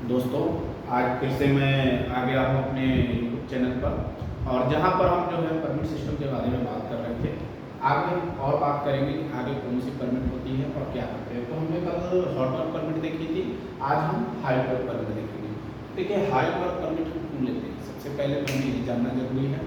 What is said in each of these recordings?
दोस्तों, आज फिर से मैं आ गया हूँ अपने यूट्यूब चैनल पर और जहाँ पर हम जो है परमिट सिस्टम के बारे में बात कर रहे थे। आगे और बात करेंगे कि आगे कौन सी परमिट होती है और क्या करते हैं। तो हमने कल हॉट वर्क परमिट देखी थी, आज हम हाई वर्क परमिट देखेंगे। देखिए, हाई वर्क परमिट हम क्यों लेते हैं, सबसे पहले तो हमें ये जानना जरूरी है।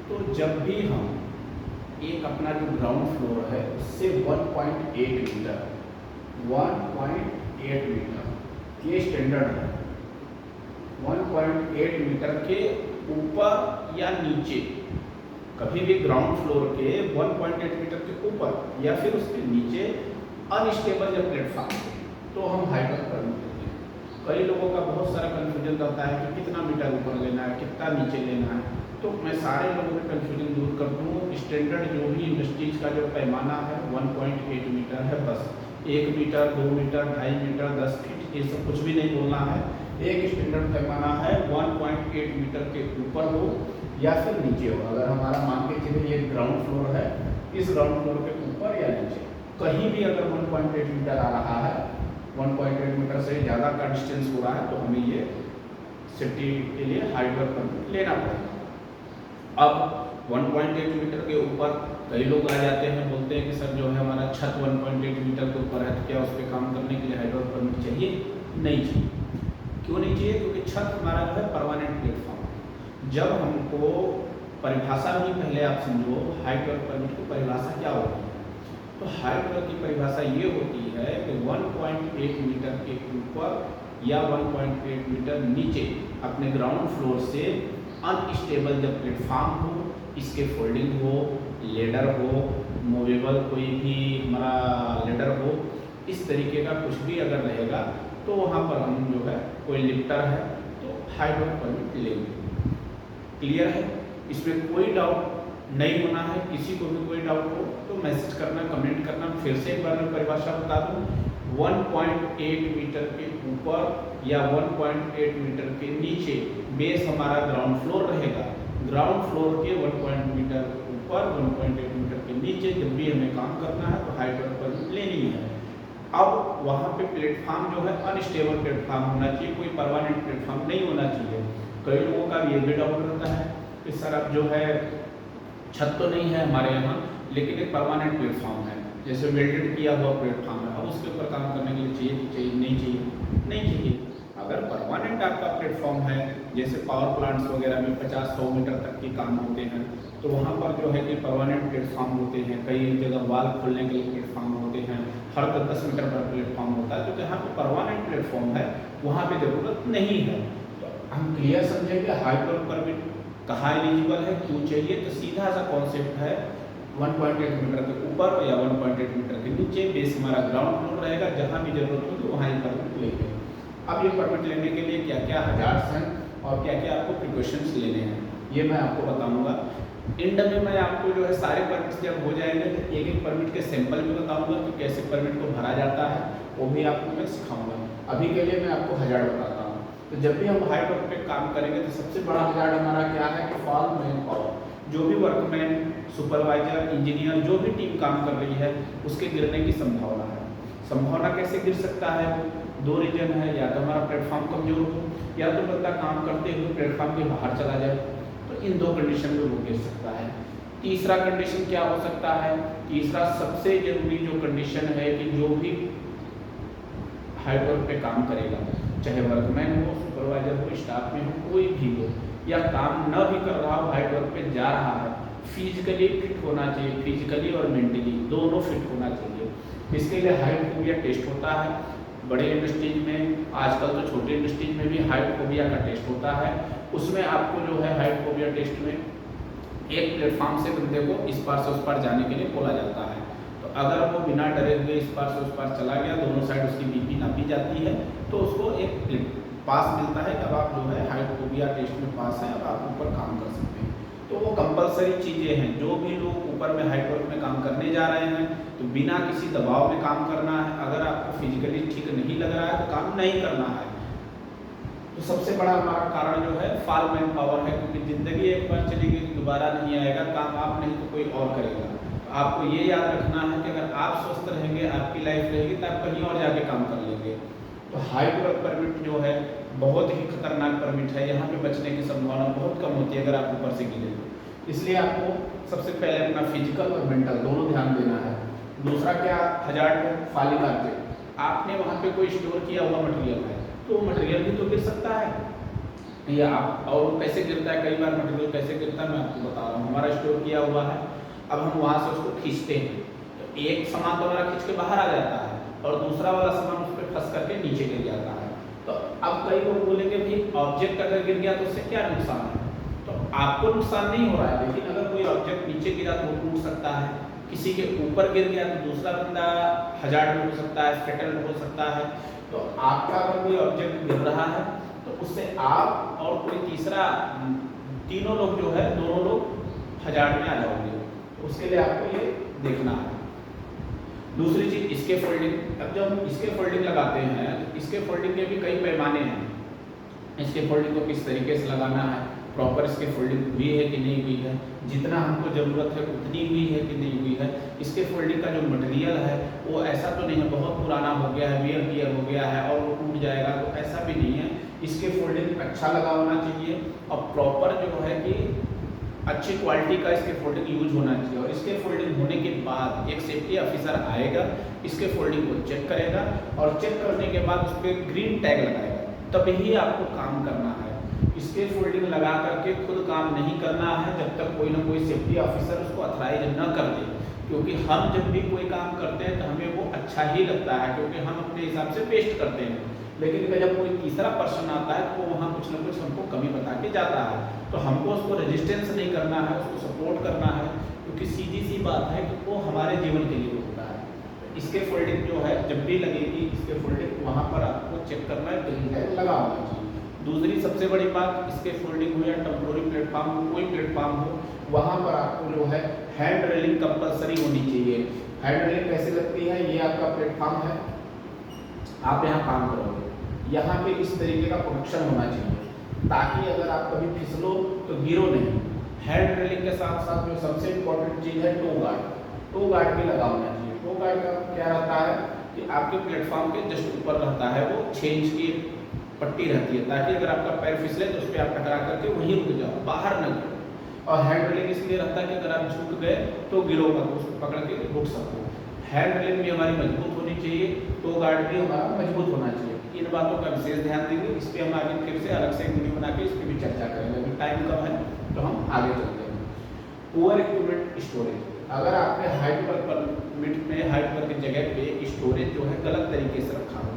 तो जब भी हम एक अपना जो ग्राउंड फ्लोर है उससे 1.8 मीटर ये स्टैंडर्ड है, 1.8 मीटर के ऊपर या नीचे, कभी भी ग्राउंड फ्लोर के 1.8 मीटर के ऊपर या फिर उसके नीचे अनस्टेबल जब प्लेटफॉर्म है तो हम हाई वर्क परमिट लेते हैं। कई लोगों का बहुत सारा कन्फ्यूजन रहता है कि कितना मीटर ऊपर लेना है, कितना नीचे लेना है। तो मैं सारे लोगों के कन्फ्यूजन दूर कर दूँ। स्टैंडर्ड जो भी इंडस्ट्रीज का जो पैमाना है 1.8 मीटर है, बस 1 मीटर 2 मीटर 2.5 मीटर 10 फीट ये सब कुछ भी नहीं बोलना है। एक स्टैंडर्ड पैमाना है 1.8 मीटर के ऊपर हो या फिर नीचे हो। अगर हमारा मान के चलिए ये ग्राउंड फ्लोर है, इस ग्राउंड फ्लोर के ऊपर या नीचे कहीं भी अगर 1.8 मीटर आ रहा है, 1.8 मीटर से ज़्यादा का डिस्टेंस हो रहा है तो हमें ये सेफ्टी के लिए हाई वर्क परमिट लेना पड़ेगा। अब 1.8 मीटर के ऊपर कई लोग आ जाते हैं, बोलते हैं कि सर जो है हमारा छत 1.8 मीटर के ऊपर है तो क्या उस पर काम करने के लिए हाई वर्क परमिट चाहिए? नहीं चाहिए। क्यों नहीं चाहिए? क्योंकि छत हमारा जो है परमानेंट प्लेटफॉर्म है। जब हमको परिभाषा भी पहले आप समझो, हाई वर्क परमिट की परिभाषा क्या होती है। तो हाई वर्क की परिभाषा ये होती है कि 1.8 मीटर के ऊपर या 1.8 मीटर नीचे अपने ग्राउंड फ्लोर से अनस्टेबल जब प्लेटफॉर्म हो, इसके फोल्डिंग हो, लेडर हो, मूवेबल कोई भी हमारा लेडर हो, इस तरीके का कुछ भी अगर रहेगा तो वहाँ पर हम जो है कोई लिफ्टर है तो हाई वर्क परमिट लेंगे। क्लियर है? इसमें कोई डाउट नहीं होना है। किसी को भी कोई डाउट हो तो मैसेज करना, कमेंट करना। फिर से एक बार मैं परिभाषा बता दूँ, 1.8 मीटर के ऊपर या 1.8 मीटर के नीचे बेस हमारा ग्राउंड फ्लोर रहेगा। ग्राउंड फ्लोर के 1.8 मीटर ऊपर 1.8 मीटर के नीचे जब भी हमें काम करना है तो हाई वर्क परमिट लेनी है। अब वहाँ पे प्लेटफॉर्म जो है अनस्टेबल प्लेटफॉर्म होना चाहिए, कोई परमानेंट प्लेटफॉर्म नहीं होना चाहिए। कई लोगों का ये भी डाउट रहता है कि सर अब जो है छत तो नहीं है हमारे यहाँ, लेकिन एक परमानेंट प्लेटफॉर्म है, जैसे वेल्डेड किया हुआ प्लेटफॉर्म है, अब उसके ऊपर काम करने के लिए चाहिए नहीं चाहिए? नहीं चाहिए। अगर परमानेंट आपका प्लेटफॉर्म है, जैसे पावर प्लांट्स वगैरह में 50-100 मीटर तक के काम होते हैं तो वहाँ पर जो है कि परमानेंट प्लेटफॉर्म होते हैं। कई जगह वाल खोलने के लिए प्लेटफॉर्म होते हैं, हर 10 मीटर पर प्लेटफॉर्म होता है। तो जहाँ पर परमानेंट प्लेटफॉर्म है वहाँ पे ज़रूरत नहीं है। तो हम क्लियर समझेंगे हाई वर्क परमिट कहाँ एलिजिबल है, क्यों चाहिए। तो सीधा सा कॉन्सेप्ट है, 1.8 मीटर के ऊपर या 1.8 मीटर के नीचे बेस हमारा ग्राउंड फ्लोर रहेगा, जहाँ भी जरूरत होगी वहाँ ये परमिट लेंगे। अब ये परमिट लेने के लिए क्या क्या हजार्ड्स हैं और क्या क्या आपको प्रिकॉशंस लेने हैं ये मैं आपको बताऊंगा। एंड में मैं आपको जो है सारे परमिट्स जब हो जाएंगे तो एक एक परमिट के सैंपल भी बताऊंगा कि कैसे परमिट को भरा जाता है, वो भी आपको मैं सिखाऊंगा। अभी के लिए मैं आपको हजार्ड बताता हूँ। तो जब भी हम हाई वर्क पे काम करेंगे तो सबसे बड़ा हजार्ड हमारा क्या है कि फॉल मैन पावर। जो भी वर्कमैन, सुपरवाइजर, इंजीनियर, जो भी टीम काम कर रही है उसके गिरने की संभावना है। संभावना कैसे गिर सकता है? दो रीजन है, या तो हमारा प्लेटफॉर्म कमजोर हो या तो बंदा काम करते हुए प्लेटफॉर्म के बाहर चला जाए। तो इन दो कंडीशन में वो गिर सकता है। तीसरा कंडीशन क्या हो सकता है? तीसरा सबसे जरूरी जो कंडीशन है कि जो भी हाई वर्क पे काम करेगा, चाहे वर्कमैन हो, सुपरवाइजर हो, स्टाफ में हो, कोई भी हो, या काम न भी कर रहा हो, हाई वर्क पे जा रहा है, फिजिकली फिट होना चाहिए। फिजिकली और मेंटली दोनों फिट होना चाहिए। इसके लिए हाइट फोबिया टेस्ट होता है। बड़े इंडस्ट्रीज में, आजकल तो छोटे इंडस्ट्रीज में भी हाइट फोबिया का टेस्ट होता है। उसमें आपको जो है हाइट फोबिया टेस्ट में एक प्लेटफॉर्म से बंदे को इस पार से उस पार जाने के लिए बोला जाता है। तो अगर वो बिना डरे हुए इस पार से उस पार चला गया, दोनों साइड उसकी बीपी नापी जाती है तो उसको एक पास मिलता है कि अब आप जो है हाइट फोबिया टेस्ट में पास है, अब आप ऊपर काम कर सकते हैं। तो वो कंपलसरी चीज़ें हैं। जो भी लोग ऊपर में हाई वर्क में काम करने जा रहे हैं तो बिना किसी दबाव में काम करना है। अगर आपको फिजिकली ठीक नहीं लग रहा है तो काम नहीं करना है। तो सबसे बड़ा हमारा कारण जो है फॉल मैन पावर है, क्योंकि ज़िंदगी एक बार चली गई दोबारा नहीं आएगा। काम आप नहीं तो कोई और करेगा। तो आपको ये याद रखना है कि अगर आप स्वस्थ रहेंगे, आपकी लाइफ रहेगी तो आप कहीं और जाके काम कर लेंगे। तो हाइट वर्क परमिट जो है बहुत ही खतरनाक परमिट है, यहाँ पे बचने की संभावना बहुत कम होती है अगर आप ऊपर से गिरे तो। इसलिए आपको सबसे पहले अपना फिजिकल और मेंटल दोनों ध्यान देना है। दूसरा क्या, हजार्ड है, फॉलिंग ऑब्जेक्ट, आपने वहाँ पे कोई स्टोर किया हुआ मटेरियल है तो मटेरियल भी तो गिर सकता है या आप, और कैसे गिरता है, कई बार मटेरियल कैसे गिरता है मैं आपको बता रहा हूँ। हमारा स्टोर किया हुआ है, अब हम वहाँ से उसको खींचते हैं तो एक सामान तो हमारा खींच के बाहर आ जाता है और दूसरा वाला सामान उस पर फंस करके नीचे गिर जाता है। तो अब कई लोग बोलेंगे भाई ऑब्जेक्ट अगर गिर गया तो उससे क्या नुकसान है, तो आपको नुकसान नहीं हो रहा है, लेकिन अगर कोई ऑब्जेक्ट नीचे गिरा तो वो टूट सकता है, किसी के ऊपर गिर गया तो दूसरा बंदा हजार्ड हो सकता है, फेटल हो सकता है। तो आपका अगर कोई ऑब्जेक्ट गिर रहा है तो उससे आप और कोई तीसरा, तीनों लोग जो है दोनों लोग हजार्ड में आ जाओगे, तो उसके लिए आपको ये देखना है। दूसरी चीज इसके फोल्डिंग, अब जब हम इसके फोल्डिंग लगाते हैं तो इसके फोल्डिंग के भी कई पैमाने हैं। इसके फोल्डिंग को किस तरीके से लगाना है, प्रॉपर इसके फोल्डिंग हुई है कि नहीं हुई है, जितना हमको ज़रूरत है उतनी हुई है कि नहीं हुई है। इसके फोल्डिंग का जो मटेरियल है वो ऐसा तो नहीं है बहुत पुराना हो गया है, वियर टियर हो गया है और वो टूट जाएगा, तो ऐसा भी नहीं है। इसके फोल्डिंग अच्छा लगा होना चाहिए और प्रॉपर जो है कि अच्छी क्वालिटी का इसके फोल्डिंग यूज होना चाहिए। और इसके फोल्डिंग होने के बाद एक सेफ्टी ऑफिसर आएगा, इसके फोल्डिंग को चेक करेगा और चेक करने के बाद उस पर ग्रीन टैग लगाएगा, तभी आपको काम करना है। इसके फोल्डिंग लगा करके खुद काम नहीं करना है जब तक कोई ना कोई सेफ्टी ऑफिसर उसको अथराइज न कर दे, क्योंकि हम जब भी कोई काम करते हैं तो हमें वो अच्छा ही लगता है क्योंकि हम अपने हिसाब से पेस्ट करते हैं। लेकिन जब कोई तीसरा पर्सन आता है तो वहाँ कुछ ना कुछ हमको कमी बता के जाता है, तो हमको उसको रेजिस्टेंस नहीं करना है, उसको सपोर्ट करना है, क्योंकि सीधी सी बात है कि वो हमारे जीवन के लिए होता है। तो इसके फोल्डिंग जो है जब भी लगेगी इसके फोल्डिंग वहाँ पर आपको चेक करना है, ग्रीन टैग लगा होना चाहिए। दूसरी सबसे बड़ी बात, इसके फोल्डिंग हो या टेम्पोररी प्लेटफॉर्म हो, कोई प्लेटफॉर्म हो, वहाँ पर आपको जो है हैंड रेलिंग कंपलसरी होनी चाहिए। हैंड रेलिंग कैसे लगती है, ये आपका प्लेटफॉर्म है, आप यहाँ काम करोगे, यहाँ पे इस तरीके का प्रोटेक्शन होना चाहिए ताकि अगर आप कभी फिसलो तो गिरो नहीं। हैंड रेलिंग के साथ साथ जो सबसे इम्पोर्टेंट चीज़ है टो गार्ड, टो गार्ड भी लगा होना चाहिए। टो गार्ड का क्या रहता है कि आपके प्लेटफॉर्म के जस्ट ऊपर रहता है, वो 6 इंच की पट्टी रहती है ताकि अगर आपका पैर फिसले तो उस पर आप टकरा करके वहीं रुक जाओ, बाहर न गिरो। और हैंड रेलिंग इसलिए रहता है कि अगर आप झुक गए तो गिरोगा तो उसको पकड़ के रुक सको। हैंड रेलिंग भी हमारी मजबूत होनी चाहिए, टो गार्ड भी हमारा मजबूत होना चाहिए। इन बातों का विशेष ध्यान देंगे, इस पर हम आगे फिर से अलग से एक वीडियो बना के इस पर भी चर्चा करेंगे। अभी टाइम कम है तो हम आगे चलते हैं। पुअर इक्विपमेंट स्टोरेज, अगर आपने हाइट वर्क परमिट में हाइट वर्क की जगह पे स्टोरेज जो है गलत तरीके से रखा हो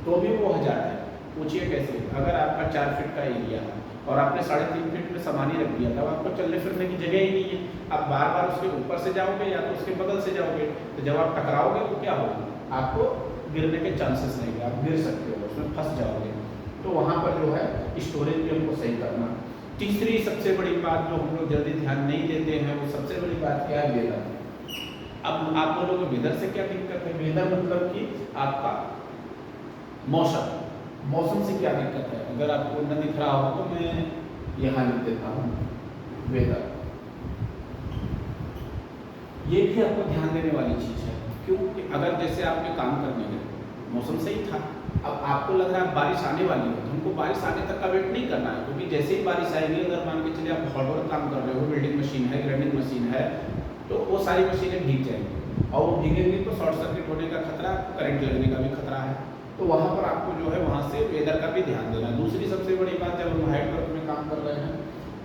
तो भी वो हजार्ड है। पूछिए कैसे, अगर आपका 4 फीट का एरिया है और आपने 3.5 फीट में सामान ही रख दिया, तब आपको चलने फिरने की जगह ही नहीं है, आप बार बार उसके ऊपर से जाओगे या तो उसके बगल से जाओगे, तो जब आप टकराओगे तो क्या होगा, आपको गिरने के चांसेस रहेंगे, आप गिर सकते हो, उसमें फंस जाओगे। तो वहाँ पर जो है स्टोरेज भी हमको सही करना। तीसरी सबसे बड़ी बात जो हम लोग जल्दी ध्यान नहीं देते हैं, वो सबसे बड़ी बात क्या है, वेदर। अब आप बोलोगे वेदर से क्या दिक्कत है, वेदर मतलब कि आपका मौसम, मौसम से क्या दिक्कत है। अगर आपको न दिख रहा हो तो मैं यहाँ लिख देता हूँ वेदर, ये भी आपको ध्यान देने वाली चीज़ है, क्योंकि अगर जैसे आपके काम करने में मौसम सही था, अब आपको लग रहा है बारिश आने वाली है, तो हमको बारिश आने तक का वेट नहीं करना है, क्योंकि जैसे ही बारिश आएगी, अगर मान के चलिए आप हार्डवेयर काम कर रहे हो, वेल्डिंग मशीन है, ग्राइंडिंग मशीन है, तो वो सारी मशीनें भीग जाएंगी और वो भीगेंगी तो शॉर्ट सर्किट होने का खतरा, करंट लगने का भी खतरा है। तो वहाँ पर आपको जो है वहाँ से वेदर का भी ध्यान देना है। दूसरी सबसे बड़ी बात, जब हम हाइट वर्क में काम कर रहे हैं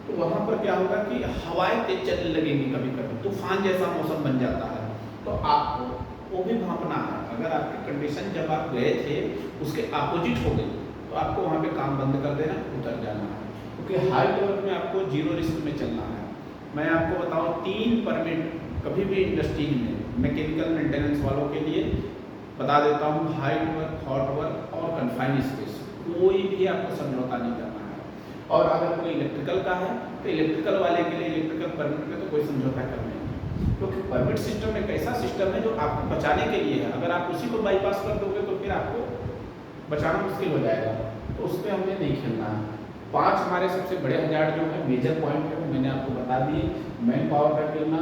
तो वहाँ पर क्या होगा कि हवाएं तेज चलने लगेंगी, कभी कभी तूफान जैसा मौसम बन जाता है, तो आपको वो भी भांपना है। अगर आपकी कंडीशन जब आप गए थे उसके अपोजिट हो गई तो आपको वहाँ पे काम बंद कर देना, उतर जाना है, क्योंकि हाइट वर्क में आपको जीरो रिस्क में चलना है। मैं आपको बताऊँ 3 परमिट कभी भी इंडस्ट्री में मैकेनिकल मेंटेनेंस वालों के लिए बता देता हूँ, हाइट वर्क, हॉट वर्क और कन्फाइंड स्पेस, कोई भी आपको समझौता नहीं करना है। और अगर कोई इलेक्ट्रिकल का है तो इलेक्ट्रिकल वाले के लिए इलेक्ट्रिकल परमिट में तो कोई समझौता करना नहीं है, क्योंकि परमिट सिस्टम एक ऐसा सिस्टम है जो आपको बचाने के लिए है। अगर आप उसी को बाईपास कर दोगे तो फिर आपको बचाना मुश्किल हो जाएगा, तो उस पर हमें नहीं खेलना है। 5 हमारे सबसे बड़े हजार्ड जो है, मेजर पॉइंट है, वो मैंने आपको बता दिए। मैन पावर का गिरना,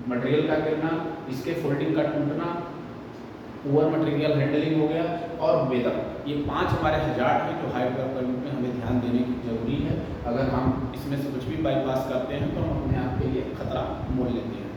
मटेरियल का गिरना, इसके फोल्डिंग का टूटना, पुअर मटेरियल हैंडलिंग हो गया और वेदर, ये 5 हमारे हजार्ड हैं जो हाइट वर्क परमिट में हमें ध्यान देने की जरूरी है। अगर हम इसमें से कुछ भी बाईपास करते हैं तो हम अपने आप के लिए खतरा मोल लेते हैं।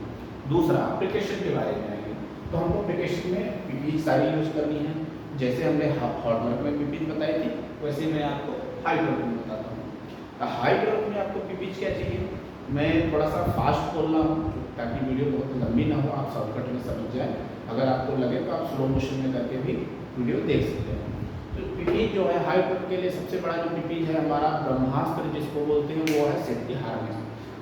दूसरा एप्लीकेशन के बारे में आएंगे, तो हमको एप्लीकेशन में पीपीज सारी यूज करनी है। जैसे हमने हॉट वर्क में पीपीज बताई थी, वैसे मैं आपको हाइट वर्क में बताता हूँ। हाइट वर्क में आपको पीपीज क्या चाहिए, मैं थोड़ा सा फास्ट बोल रहा हूँ ताकि वीडियो बहुत लंबी ना हो, आप शॉर्टकट में समझ जाए। अगर आपको लगे तो आप स्लो मोशन में करके भी वीडियो देख सकते हैं। तो पीपीज जो है हाइट वर्क के लिए सबसे बड़ा जो पीपीज है हमारा ब्रह्मास्त्र जिसको बोलते हैं, वो है सेफ्टी हार्नेस।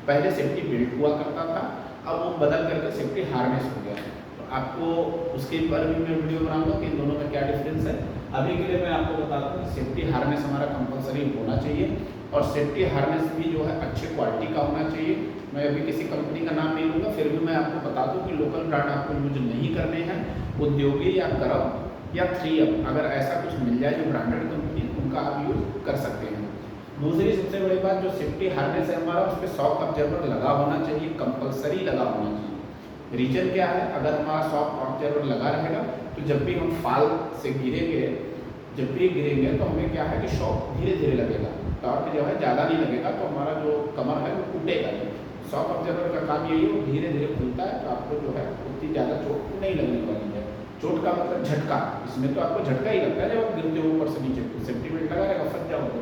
पहले सेफ्टी बेल्ट हुआ करता था, अब वो बदल करके सेफ्टी हार्नेस हो गया। तो आपको उसके बारे में मैं वीडियो बनाऊंगा कि इन दोनों में क्या डिफरेंस है। अभी के लिए मैं आपको बताता हूँ सेफ्टी हार्नेस हमारा कंपलसरी होना चाहिए और सेफ्टी हार्नेस भी जो है अच्छे क्वालिटी का होना चाहिए। मैं अभी किसी कंपनी का नाम नहीं लूँगा, फिर भी मैं आपको बता दूँ कि लोकल ब्रांड आपको यूज नहीं करने हैं। उद्योगी या करम या 3M अगर ऐसा कुछ मिल जाए जो ब्रांडेड कंपनी, उनका आप यूज कर सकते हैं। दूसरी सबसे बड़ी बात, जो सेफ्टी हार्नेस है हमारा, उस पर शॉक ऑब्जर्वर लगा होना चाहिए, कंपलसरी लगा होना चाहिए। रीजन क्या है, अगर हमारा शॉक ऑब्जर्वर लगा रहेगा तो जब भी हम फाल से गिरेंगे, जब भी गिरेंगे तो हमें क्या है कि शॉक धीरे धीरे लगेगा, टॉर्क जो है ज़्यादा नहीं लगेगा, तो हमारा जो कमर है वो टूटेगा नहीं। शॉक ऑब्जर्वर का काम यही है, वो धीरे धीरे खुलता है, तो आपको जो है उतनी ज़्यादा चोट नहीं लगने वाली है। चोट का मतलब झटका, इसमें तो आपको झटका ही लगता है जब आप गिरते हो ऊपर से नीचे, सेफ्टी बेल्ट लगा रहेगा, फंस जाओगे।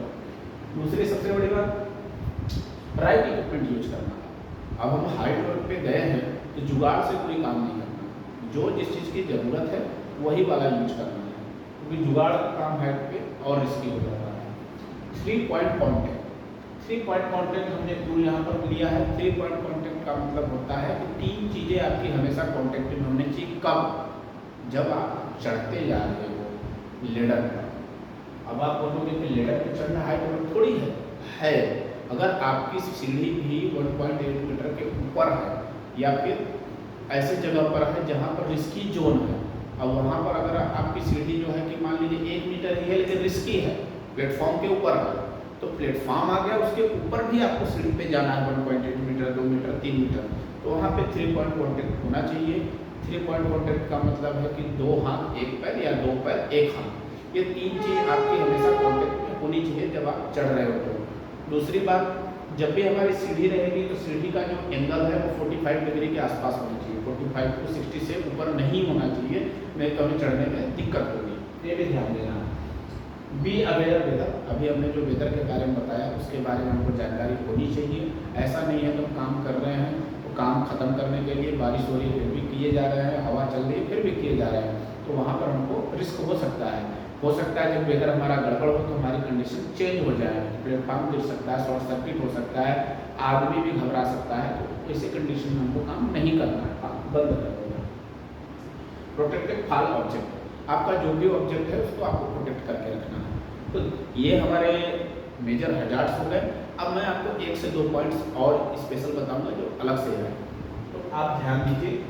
दूसरी सबसे बड़ी बात, राइट इक्विपमेंट यूज करना। अब हम हाइट वर्क पे गए हैं तो जुगाड़ से कोई काम नहीं करना, जो जिस चीज़ की ज़रूरत है वही वाला यूज करना है, क्योंकि जुगाड़ का काम हाइट पे और रिस्की हो जाता है। 3 पॉइंट कॉन्टेक्ट, 3 पॉइंट कॉन्टेक्ट हमने टूल यहाँ पर लिया है। 3 पॉइंट कॉन्टेक्ट का मतलब होता है कि 3 चीज़ें आपकी हमेशा कॉन्टेक्ट में होनी चाहिए। कब, जब आप चढ़ते जा रहे हो लेडर पर। अब आप बोलोगे कि लेडर पर चढ़ना हाइट वर्क थोड़ी है। अगर आपकी सीढ़ी भी 1.8 मीटर के ऊपर है या फिर ऐसे जगह पर है जहाँ पर रिस्की जोन है, अब वहाँ पर अगर आपकी सीढ़ी जो है कि मान लीजिए 1 मीटर ही है लेकिन रिस्की है, प्लेटफॉर्म के ऊपर है, तो प्लेटफॉर्म आ गया, उसके ऊपर भी आपको सीढ़ी पे जाना है 1.8 मीटर, 2 मीटर, 3 मीटर, तो वहाँ पे 3 पॉइंट कॉन्टेक्ट होना चाहिए। 3 पॉइंट कॉन्टेक्ट का मतलब है कि 2 हाथ 1 पैर या 2 पैर 1 हाथ, ये 3 चीज़ आपकी हमेशा कॉन्टेक्ट में होनी चाहिए जब आप चढ़ रहे हो। तो दूसरी बात, जब भी हमारी सीढ़ी रहेगी तो सीढ़ी का जो एंगल है वो 45 डिग्री के आसपास होना चाहिए, 45 to 60 से ऊपर नहीं होना चाहिए, नहीं तो हमें चढ़ने में दिक्कत होगी, ये भी ध्यान देना। बी अवेयर वेदर, अभी हमने जो वेदर के बारे में बताया उसके बारे में हमको जानकारी होनी चाहिए। ऐसा नहीं है तो काम कर रहे हैं तो काम खत्म करने के लिए बारिश हो रही है फिर भी किए जा रहे हैं, हवा चल रही है फिर भी किए जा रहे हैं, तो वहाँ पर हमको रिस्क हो सकता है। जब वेदर हमारा गड़बड़ हो तो हमारी कंडीशन चेंज हो जाए, प्लेटफॉर्म गिर सकता है, शॉर्ट सर्किट हो सकता है, आदमी भी घबरा सकता है, तो ऐसे कंडीशन में हमको काम नहीं करना है, काम बंद कर देना। प्रोटेक्टेड फॉल ऑब्जेक्ट, आपका जो भी ऑब्जेक्ट है उसको आपको प्रोटेक्ट करके रखना है। तो ये हमारे मेजर हजार्ड्स हो गए। अब मैं आपको 1 से 2 पॉइंट्स और स्पेशल बताऊंगा जो अलग से है, तो आप ध्यान दीजिए।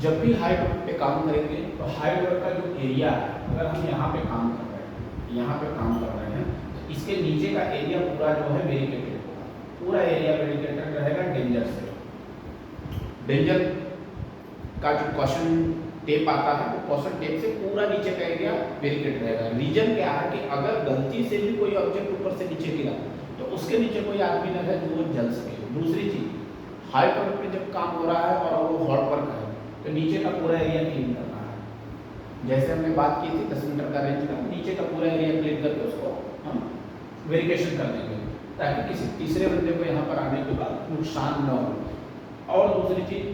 जब भी हाइट वर्क पे काम करेंगे तो हाइट वर्क का जो एरिया है, अगर हम यहाँ पे काम कर रहे हैं, यहाँ पे काम कर रहे हैं, तो इसके नीचे का एरिया पूरा जो है वेरिकेटेड होगा, पूरा एरिया वेरिकेटेड रहेगा डेंजर से। डेंजर का जो कॉशन टेप आता है, वो कॉशन टेप से पूरा नीचे का एरिया वेरिकेटेड रहेगा। रीजन क्या है कि अगर गलती से भी कोई ऑब्जेक्ट ऊपर से नीचे गिरा तो उसके नीचे कोई आदमी न रहे जो वो जल सके। दूसरी चीज, हाइट वर्क पे जब काम हो रहा है और वो हॉट वर्क है तो नीचे का पूरा एरिया क्लीन करना है। जैसे हमने बात की थी 10 मीटर का रेंज का, नीचे का पूरा एरिया क्लीन करके उसको हम वेरिकेशन कर देंगे ताकि किसी तीसरे बंदे को यहाँ पर आने के बाद नुकसान न हो। और दूसरी चीज,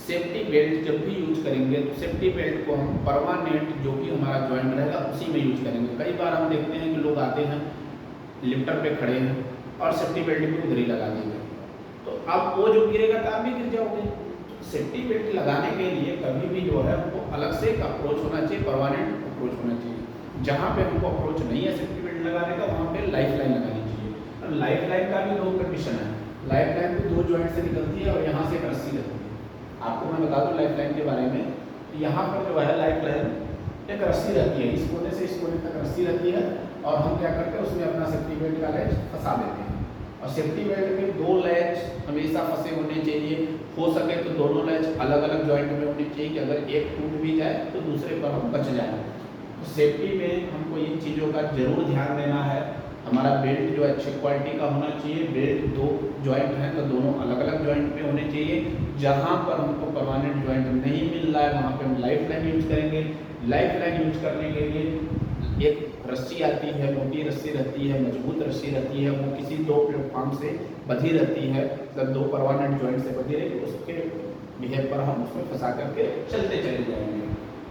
सेफ्टी बेल्ट जब भी यूज करेंगे तो सेफ्टी बेल्ट को हम परमानेंट जो भी हमारा जॉइंट रहेगा उसी में यूज करेंगे। कई बार हम देखते हैं कि लोग आते हैं लिफ्टर पे खड़े हैं और सेफ्टी बेल्ट भी उधर ही लगा देंगे, तो अब वो जो गिरेगा तो आप भी गिर जाओगे। सेफ्टी बेल्ट लगाने के लिए कभी भी जो है हमको अलग से एक अप्रोच होना चाहिए, परमानेंट अप्रोच होना चाहिए। जहाँ पे हमको अप्रोच नहीं है सेफ्टी बेल्ट लगाने का, वहाँ पे लाइफ लाइन लगानी चाहिए। और लाइफ लाइन का भी 2 कंडीशन है, लाइफ लाइन भी 2 जॉइंट से निकलती है और यहाँ से एक रस्सी रहती है। आपको मैं बता दूँ लाइफ लाइन के बारे में, यहाँ पर जो है लाइफ लाइन एक रस्सी रहती है, इस कोने से इस कोने तक रस्सी रहती है और हम क्या करते हैं उसमें अपना सेफ्टी बेल्ट का लेज फंसा देते हैं और सेफ्टी बेल्ट में 2 लैच हमेशा फंसे होने चाहिए, हो सके तो दोनों लैच अलग अलग जॉइंट में होनी चाहिए कि अगर एक टूट भी जाए तो दूसरे पर हम बच जाएं। तो सेफ्टी में हमको इन चीज़ों का जरूर ध्यान देना है। हमारा बेल्ट जो अच्छी क्वालिटी का होना चाहिए, बेल्ट 2 जॉइंट हैं तो दोनों अलग अलग जॉइंट में होने चाहिए। जहाँ पर हमको परमानेंट जॉइंट नहीं मिल रहा है वहाँ पे हम लाइफ लाइन यूज करेंगे। लाइफ लाइन यूज करने के लिए एक रस्सी आती है, मोटी रस्सी रहती है, मजबूत रस्सी रहती है, वो किसी 2 प्लेटफॉर्म से बंधी रहती है, मतलब 2 परमानेंट जॉइंट से बंधी रहती है, उसके बिहेव पर हम उसमें फंसा करके चलते चले जाएंगे।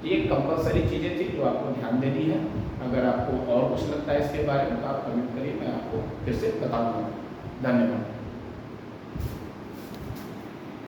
ये कंपलसरी चीज़ें थी जो आपको ध्यान देनी है। अगर आपको और कुछ लगता है इसके बारे में तो आप कमेंट करिए, मैं आपको फिर से बताऊँगा। धन्यवाद।